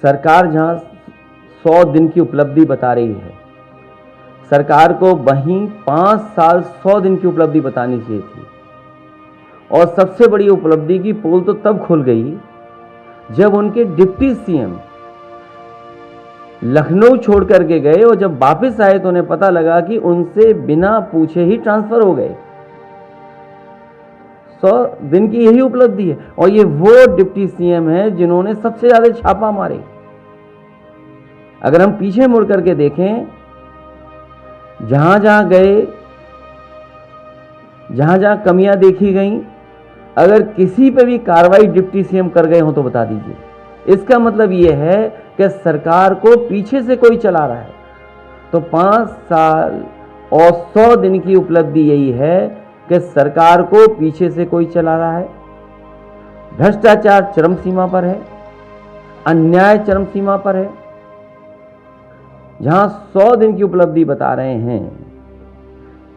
सरकार जहां 100 दिन की उपलब्धि बता रही है, सरकार को वहीं 5 साल 100 दिन की उपलब्धि बतानी चाहिए थी। और सबसे बड़ी उपलब्धि की पोल तो तब खुल गई जब उनके डिप्टी सीएम लखनऊ छोड़ करके गए और जब वापस आए तो उन्हें पता लगा कि उनसे बिना पूछे ही ट्रांसफर हो गए। 100 दिन की यही उपलब्धि है। और ये वो डिप्टी सीएम है जिन्होंने सबसे ज्यादा छापा मारे। अगर हम पीछे मुड़ करके देखें, जहां जहां गए, जहां जहां कमियां देखी गई, अगर किसी पे भी कार्रवाई डिप्टी सीएम कर गए हो तो बता दीजिए। इसका मतलब यह है कि सरकार को पीछे से कोई चला रहा है। तो 5 साल और 100 दिन की उपलब्धि यही है कि सरकार को पीछे से कोई चला रहा है। भ्रष्टाचार चरम सीमा पर है, अन्याय चरम सीमा पर है। जहां 100 दिन की उपलब्धि बता रहे हैं,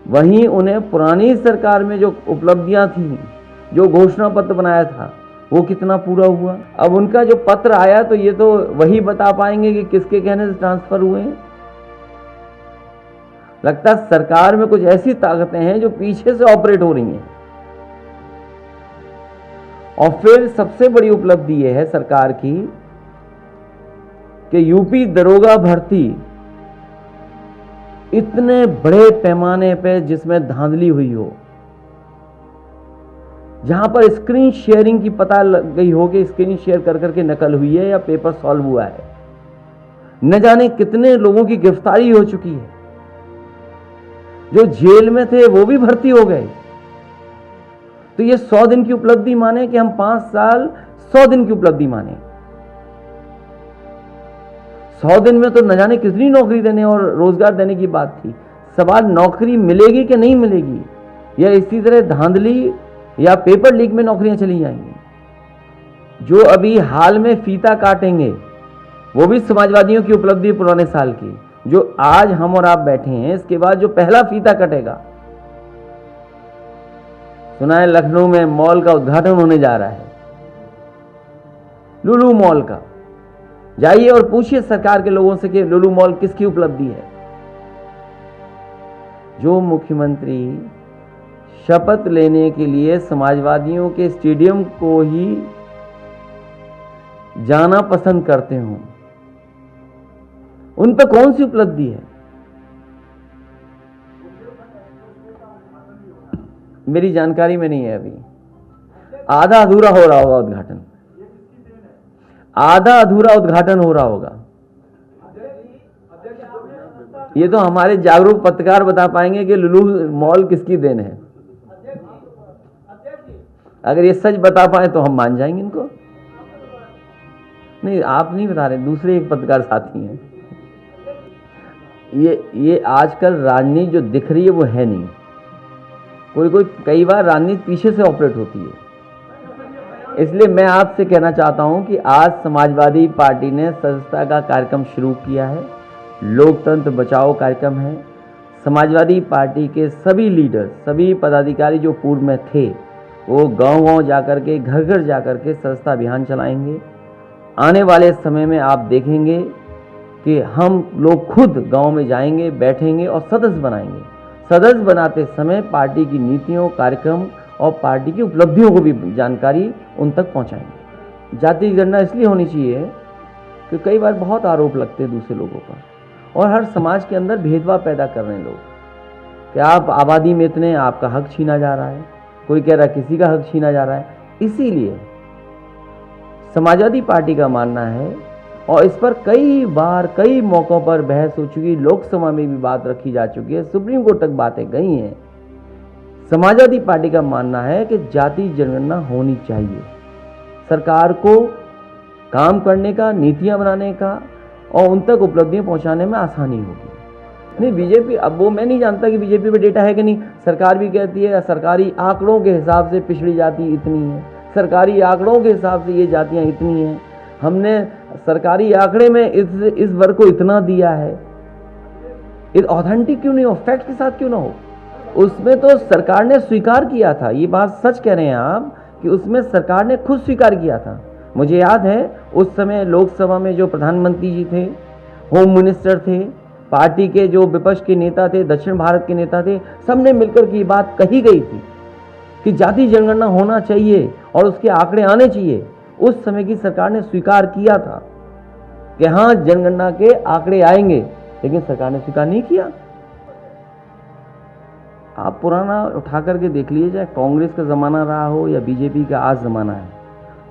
वहीं उन्हें पुरानी सरकार में जो उपलब्धियां थी, जो घोषणा पत्र बनाया था, वो कितना पूरा हुआ। अब उनका जो पत्र आया तो ये तो वही बता पाएंगे कि किसके कहने से ट्रांसफर हुए हैं। लगता है सरकार में कुछ ऐसी ताकतें हैं जो पीछे से ऑपरेट हो रही हैं। और फिर सबसे बड़ी उपलब्धि यह है सरकार की कि यूपी दरोगा भर्ती इतने बड़े पैमाने पे जिसमें धांधली हुई हो, जहां पर स्क्रीन शेयरिंग की पता लग गई हो कि स्क्रीन शेयर कर करके नकल हुई है या पेपर सॉल्व हुआ है, न जाने कितने लोगों की गिरफ्तारी हो चुकी है। जो जेल में थे वो भी भर्ती हो गए। तो ये 100 दिन की उपलब्धि माने कि हम 5 साल 100 दिन की उपलब्धि माने। 100 दिन में तो न जाने कितनी नौकरी देने और रोजगार देने की बात थी। सवाल नौकरी मिलेगी कि नहीं मिलेगी, या इसी तरह धांधली या पेपर लीक में नौकरियां चली जाएंगी। जो अभी हाल में फीता काटेंगे वो भी समाजवादियों की उपलब्धि पुराने साल की। जो आज हम और आप बैठे हैं, इसके बाद जो पहला फीता कटेगा, सुना है लखनऊ में मॉल का उद्घाटन होने जा रहा है, लुलु मॉल का। जाइए और पूछिए सरकार के लोगों से कि लुलु मॉल किसकी उपलब्धि है। जो मुख्यमंत्री शपथ लेने के लिए समाजवादियों के स्टेडियम को ही जाना पसंद करते हो, उन पर कौन सी उपलब्धि है? मेरी जानकारी में नहीं है। अभी आधा अधूरा हो रहा होगा उद्घाटन, आधा अधूरा उद्घाटन हो रहा होगा। ये तो हमारे जागरूक पत्रकार बता पाएंगे कि लुलु मॉल किसकी देन है। अगर ये सच बता पाए तो हम मान जाएंगे इनको। नहीं, आप नहीं बता रहे, दूसरे एक पत्रकार साथी हैं। ये आजकल राजनीति जो दिख रही है वो है नहीं। कोई कई बार राजनीति पीछे से ऑपरेट होती है। इसलिए मैं आपसे कहना चाहता हूं कि आज समाजवादी पार्टी ने सदस्यता का कार्यक्रम शुरू किया है। लोकतंत्र बचाओ कार्यक्रम है। समाजवादी पार्टी के सभी लीडर, सभी पदाधिकारी जो पूर्व में थे, वो गांव-गांव जाकर के, घर घर जाकर के सदस्यता अभियान चलाएंगे। आने वाले समय में आप देखेंगे कि हम लोग खुद गांव में जाएंगे, बैठेंगे और सदस्य बनाएंगे। सदस्य बनाते समय पार्टी की नीतियों, कार्यक्रम और पार्टी की उपलब्धियों को भी जानकारी उन तक पहुंचाएंगे। जाति गणना इसलिए होनी चाहिए कि कई बार बहुत आरोप लगते हैं दूसरे लोगों पर, और हर समाज के अंदर भेदभाव पैदा कर रहे हैं लोग कि आप आबादी में इतने, आपका हक छीना जा रहा है, कोई कह रहा है किसी का हक छीना जा रहा है। इसीलिए समाजवादी पार्टी का मानना है, और इस पर कई बार कई मौकों पर बहस हो चुकी, लोकसभा में भी बात रखी जा चुकी है, सुप्रीम कोर्ट तक बातें गई हैं। समाजवादी पार्टी का मानना है कि जाति जनगणना होनी चाहिए। सरकार को काम करने का, नीतियां बनाने का और उन तक उपलब्धियां पहुंचाने में आसानी होगी। नहीं, बीजेपी, अब वो मैं नहीं जानता कि बीजेपी पे डेटा है कि नहीं। सरकार भी कहती है सरकारी आंकड़ों के हिसाब से पिछड़ी जाति इतनी है, सरकारी आंकड़ों के हिसाब से ये जातियां इतनी हैं, हमने सरकारी आंकड़े में इस वर्ग को इतना दिया है। ये ऑथेंटिक क्यों नहीं हो, फैक्ट के साथ क्यों ना हो? उसमें तो सरकार ने स्वीकार किया था, ये बात सच कह रहे हैं आप, कि उसमें सरकार ने खुद स्वीकार किया था। मुझे याद है उस समय लोकसभा में जो प्रधानमंत्री जी थे, होम मिनिस्टर थे, पार्टी के जो विपक्ष के नेता थे, दक्षिण भारत के नेता थे, सबने मिलकर की बात कही गई थी कि जाति जनगणना होना चाहिए और उसके आंकड़े आने चाहिए। उस समय की सरकार ने स्वीकार किया था कि हाँ जनगणना के आंकड़े आएंगे, लेकिन सरकार ने स्वीकार नहीं किया। आप पुराना उठा करके देख लीजिए, चाहे कांग्रेस का ज़माना रहा हो या बीजेपी का आज ज़माना है।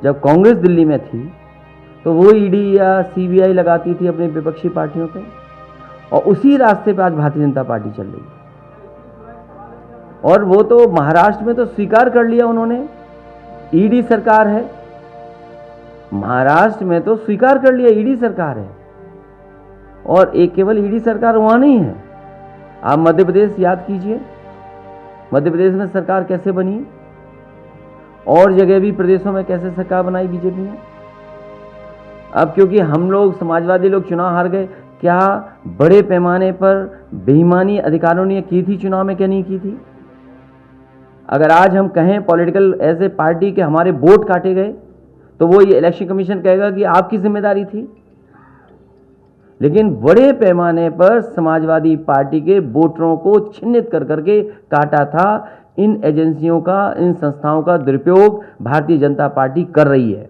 जब कांग्रेस दिल्ली में थी तो वो ईडी या सीबीआई लगाती थी अपनी विपक्षी पार्टियों पे, और उसी रास्ते पे आज भारतीय जनता पार्टी चल रही है। और वो तो महाराष्ट्र में तो स्वीकार कर लिया उन्होंने, ईडी सरकार है। महाराष्ट्र में तो स्वीकार कर लिया ईडी सरकार है, और एक केवल ईडी सरकार वहां नहीं है। आप मध्य प्रदेश याद कीजिए, मध्य प्रदेश में सरकार कैसे बनी, और जगह भी प्रदेशों में कैसे सरकार बनाई बीजेपी ने। अब क्योंकि हम लोग समाजवादी लोग चुनाव हार गए, क्या बड़े पैमाने पर बेईमानी अधिकारियों ने की थी चुनाव में, क्या नहीं की थी? अगर आज हम कहें पॉलिटिकल एज ए पार्टी के हमारे वोट काटे गए, तो वो ये इलेक्शन कमीशन कहेगा कि आपकी जिम्मेदारी थी। लेकिन बड़े पैमाने पर समाजवादी पार्टी के वोटरों को चिन्हित कर करके काटा था। इन एजेंसियों का, इन संस्थाओं का दुरुपयोग भारतीय जनता पार्टी कर रही है।